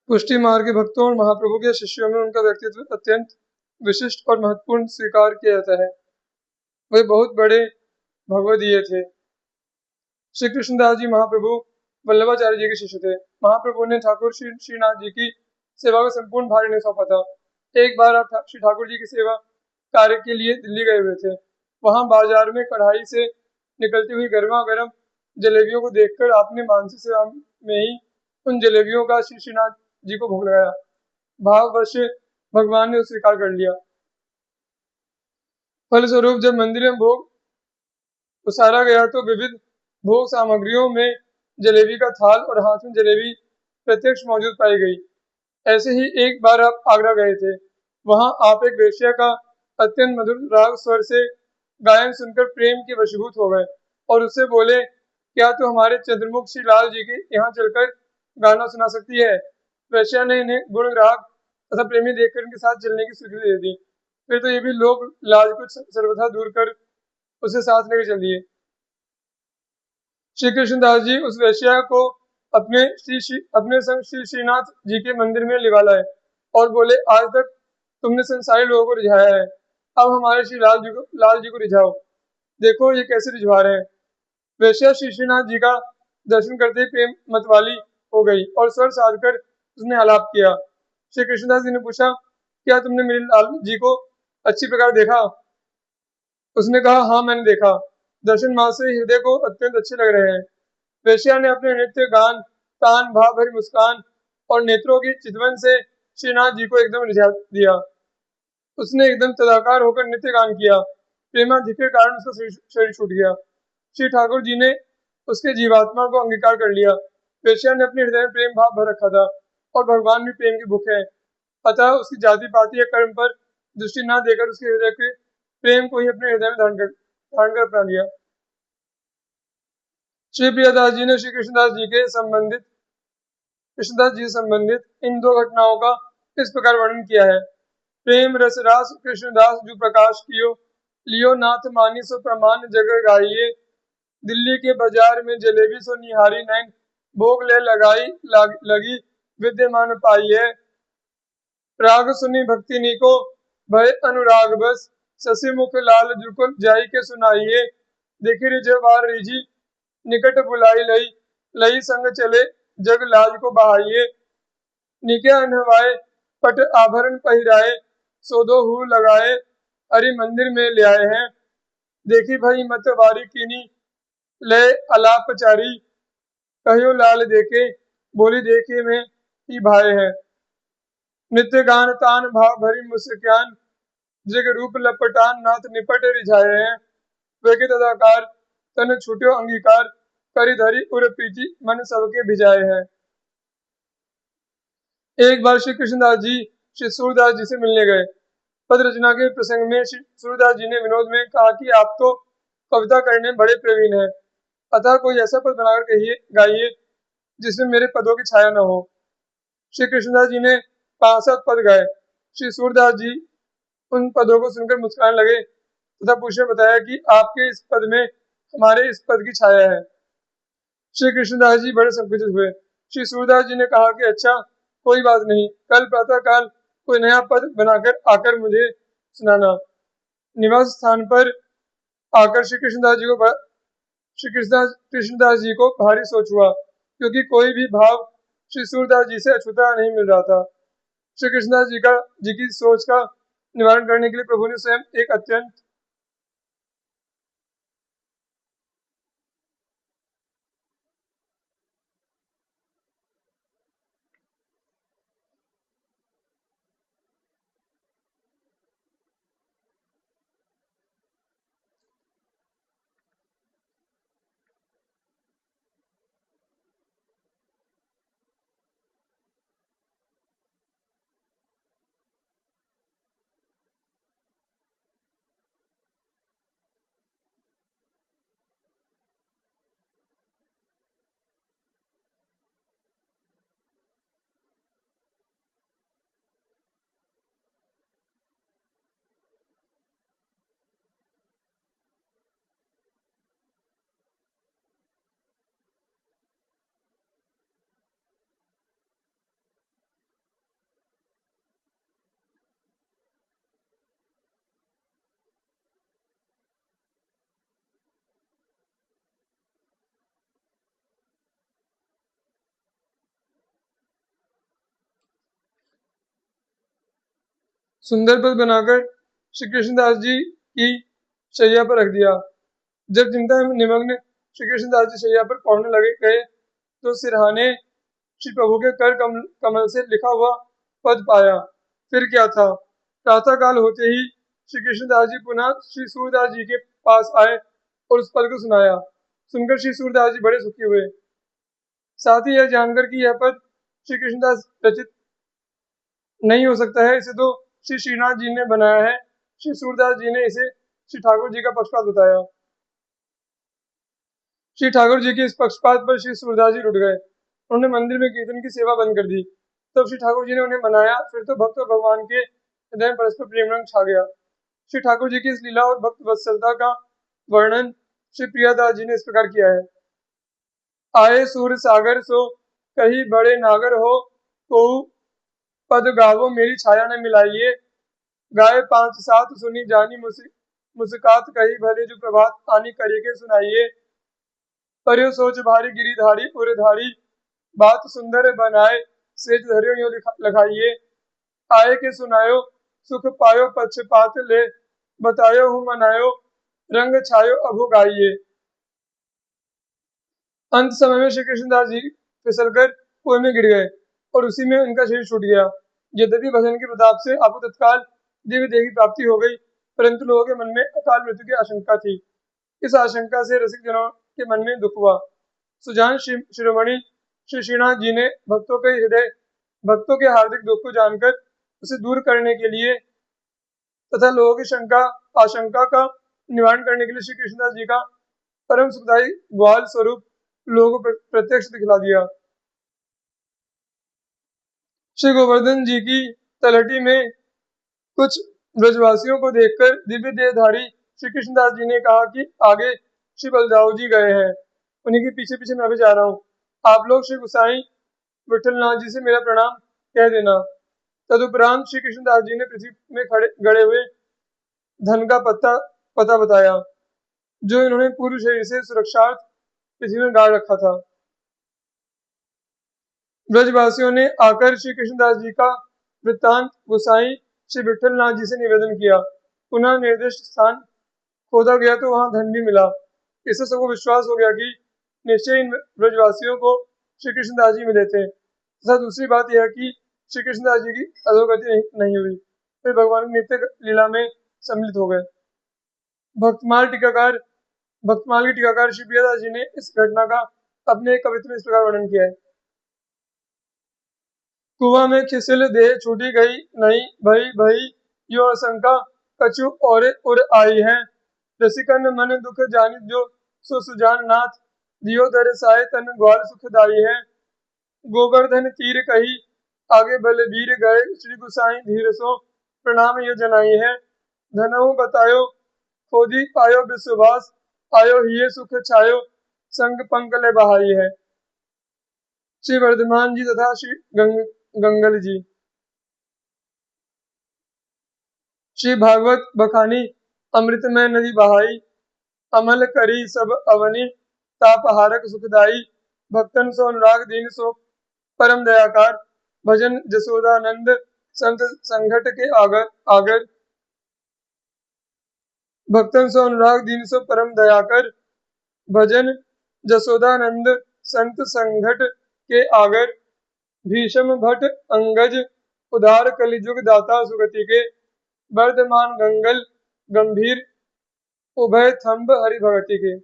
पुष्टि मार्ग के भक्तों और महाप्रभु के शिष्यों में उनका व्यक्तित्व अत्यंत विशिष्ट और महत्वपूर्ण स्वीकार किया जाता है। वे बहुत बड़े भगवदीय थे। श्री कृष्णदास जी महाप्रभु वल्लभाचार्य जी के शिष्य थे। महाप्रभु ने ठाकुर श्री श्रीनाथ जी की सेवा को संपूर्ण भार इन्हें सौंपा था। एक बार आप श्री ठाकुर जी की सेवा कार्य के लिए दिल्ली गए हुए थे। वहां बाजार में कढ़ाई से निकलती हुई गर्मा गर्म जलेबियों को देखकर आपने मानसिक सेवा में ही उन जलेबियों का श्री श्रीनाथ जी को भोग लगाया। भाववश भगवान ने उसे स्वीकार कर लिया। फलस्वरूप जब मंदिर में भोग उसारा गया तो विविध भोग सामग्रियों में जलेबी का थाल और हाथ में जलेबी प्रत्यक्ष मौजूद पाई गई। ऐसे ही एक बार आप आगरा गए थे। वहां आप एक वेश्या का अत्यंत मधुर राग स्वर से गायन सुनकर प्रेम के वशीभूत हो गए और उससे बोले, क्या तू हमारे चंद्रमुख श्री लाल जी के यहाँ चलकर गाना सुना सकती है? वेश्या ने इन्हें गुण राग तथा प्रेमी देखकर इनके साथ चलने की स्वीकृति दे दी। फिर तो ये भी लोग लाज को सर्वथा दूर कर उसे साथ लेकर चल दिए। श्री कृष्णदास जी उस वेश्या को अपने संग श्री श्रीनाथ जी के मंदिर में लिवा लाए और बोले, आज तक तुमने संसारी लोगों को रिझाया है, अब हमारे श्री लाल जी को रिझाओ। देखो ये कैसे रिझवा रहे हैं। वेश्या श्री श्रीनाथ जी का दर्शन करते ही प्रेम मतवाली हो गई और स्वर साधकर उसने आलाप किया। श्री कृष्णदास जी ने पूछा, क्या तुमने मेरे लाल जी को अच्छी प्रकार देखा? उसने कहा, हाँ मैंने देखा। दर्शन मात्र से हृदय को अत्यंत अच्छे लग रहे हैं। वेश्या ने अपने नृत्य गान तान भाव भरी मुस्कान और नेत्रों की चितवन से श्रीनाथ जी को एकदम रिझा दिया। उसने एकदम तदाकार होकर नृत्य गान किया। प्रेमाधिक्य के कारण उसका शरीर छूट गया। श्री ठाकुर जी ने उसके जीवात्मा को अंगीकार कर लिया। वेश्या ने अपने हृदय में प्रेम भाव भर रखा था और भगवान भी प्रेम की भूखे हैं। अतः उसकी जाति पाति या कर्म पर दृष्टि न देकर उसके हृदय के प्रेम को ही अपने हृदय में धारण कर अपना लिया। श्री प्रियदास जी ने श्री कृष्णदास जी से संबंधित इन दो घटनाओं का इस प्रकार वर्णन किया है। प्रेम रस रास कृष्णदास जो प्रकाश कियो, लियो नाथ मानी सो प्रमाण जग गाइए। दिल्ली के बाजार में जलेबी सो निहारी नैन, भोग ले लगी विद्यमान पाइए। राग सुनी भक्ति नीको, भय अनुराग बस, शशि मुख लाल जुकुल जाई के सुनाइए। देखी रिझवार रिझी निकट बुलाई लई, लई संग चले जग लाज को बहाइए। निके अनहवाए पट आभरण पहिराए, सोदो हु लगाए हरि मंदिर में ले आए हैं। देखी भई मत वारी कीनी, ले अलाप चारी, कहियो लाल देखे, बोली देखे में ही भाए हैं। नित्य गान तान भाव भरी मुस्कान, जग रूप लपटान नाथ निपट रिझाए हैं। वे के तदाकार तन छूट्यो अंगीकार, करी धरी उर प्रीति मन सबके भिजाए हैं। एक बार श्री कृष्णदास जी श्री सूरदास जी से मिलने गए। पद रचना के प्रसंग में श्री सूरदास जी ने विनोद में कहा कि आप तो कविता करने में बड़े प्रवीण हैं, अतः कोई ऐसा पद बनाकर कहिए गाइए जिसमें मेरे पदों की छाया न हो। श्री कृष्णदास जी ने 5-7 पद गाए। श्री सूरदास जी उन पदों को सुनकर मुस्कुराने लगे तथा पूछने बताया कि आपके इस पद में हमारे इस पद की छाया है। श्री कृष्णदास जी बड़े संकुचित हुए। श्री सूरदास जी ने कहा कि अच्छा, कोई बात नहीं, कल प्रातः काल कोई नया पद बनाकर आकर मुझे सुनाना। निवास स्थान पर आकर श्री कृष्णदास जी को भारी सोच हुआ, क्योंकि कोई भी भाव श्री सूरदास जी से अछूता नहीं मिल रहा था। श्री कृष्णदास जी की सोच का निवारण करने के लिए प्रभु ने स्वयं एक अत्यंत सुंदर पद बनाकर श्री कृष्णदास जी की शैया पर रख दिया। जब चिंता में निमग्न श्री कृष्णदास जी शैया पर पहुंचने लगे गए तो सिरहाने श्री प्रभु के कर कमल से लिखा हुआ पद पाया। फिर क्या था, प्रातः काल होते ही श्री कृष्णदास जी पुनः श्री सूरदास जी के पास आए और उस पद को सुनाया। सुनकर श्री सूरदास जी बड़े सुखी हुए। साथ ही यह जानकर कि यह पद श्री कृष्णदास रचित नहीं हो सकता है, इसे तो श्री श्रीनाथ जी ने बनाया है, श्री सूरदास जी ने इसे श्री ठाकुर जी का पक्षपात बताया। श्री ठाकुर जी के इस पक्षपात पर श्री सूरदास जी रुठ गए। उन्होंने मंदिर में कीर्तन की सेवा बंद कर दी। तब श्री ठाकुर जी ने उन्हें मनाया। फिर तो भक्त और भगवान के हृदय में परस्पर प्रेम रंग छा गया। श्री ठाकुर जी की इस लीला और भक्त वत्सलता का वर्णन श्री प्रियादास जी ने इस प्रकार किया है। आए सूर सागर सो कहीं बड़े नागर हो, को पद गावो मेरी छाया न मिलाइए। गाए 5-7 सुनी जानी मुस्कात कही भले जो प्रभात आनी करके सुनाइए। पर्यो सोच भारी गिरिधारी उरधारी, बात सुंदर बनाए सेज धरियो यो लखाइए। आए के सुनायो सुख पायो पक्षपात ले, बतायो हूँ मनायो रंग छायो अभु गाइए। अंत समय में श्री कृष्णदास जी फिसलकर कुएं में गिर गए और उसी में उनका शरीर छूट गया। यद्यपि भजन के प्रताप से आपको तत्काल दिव्य देह की प्राप्ति हो गई, परंतु लोगों के मन में अकाल मृत्यु की आशंका थी। इस आशंका से रसिक जनों के मन में दुख हुआ। सुजान शिरोमणि श्री श्रीनाथ जी ने भक्तों के हार्दिक दुख को जानकर उसे दूर करने के लिए तथा लोगों की आशंका का निवारण करने के लिए श्री कृष्णदास जी का परम सुखदायी ग्वाल स्वरूप लोगों को प्रत्यक्ष दिखला दिया। श्री गोवर्धन जी की तलहटी में कुछ ब्रजवासियों को देखकर दिव्य देहधारी श्री कृष्णदास जी ने कहा कि आगे श्री बलदाऊ जी गए हैं, उन्हीं के पीछे पीछे मैं भी जा रहा हूँ। आप लोग श्री गुसाई विठलनाथ जी से मेरा प्रणाम कह देना। तदुपरांत श्री कृष्णदास जी ने पृथ्वी में गड़े हुए धन का पता बताया, जो इन्होंने पूर्व शरीर से सुरक्षार्थ पृथ्वी में गाड़ रखा था। ब्रजवासियों ने आकर श्री कृष्णदास जी का वृत्तांत गुसाई श्री विठलनाथ जी से निवेदन किया। पुनः निर्दिष्ट स्थान खोदा गया तो वहां धन भी मिला। इससे सबको विश्वास हो गया कि निश्चय इन ब्रजवासियों को श्री कृष्णदास जी मिले थे। तथा दूसरी बात यह कि श्री कृष्णदास जी की अधोगति नहीं हुई, फिर भगवान की नित्य लीला में सम्मिलित हो गए। भक्तमाल के टीकाकार श्री प्रियादास जी ने इस घटना का अपने एक कविता में इस प्रकार वर्णन किया है। कुआं में खिसिल देह छूटी गई नहीं भई यो आशंका कछु और उर आई है। रसिकन मन दुख जानि जो सो सुजान नाथ, दियो दरसाए तन ग्वाल सुखदाई है। गोवर्धन तीर कही आगे बलबीर गए, श्री गुसाई धीर सो प्रणाम यो जनाई है। धनऊ बतायो खोदी पायो विश्वास, आयो हिये सुख छायो संग पंकल बहाई है। श्री वर्धमान जी तथा श्री गंगल जी। श्री भागवत बखानी अमृतमय नदी बहाई, अमल करी सब अवनि तापहारक सुखदाई। भक्तन सो अनुराग दीन सो परम दयाकार, भजन जसोदानंद संत संघट के आगर। भक्तन सो अनुराग दीन सो परम दयाकर, भजन जसोदानंद संत संघट के आगर। भीषम भट्ट अंगज उदार कलिजुग दाता सुगति के, वर्धमान गंगल गंभीर उभय थम्ब हरि भगति के।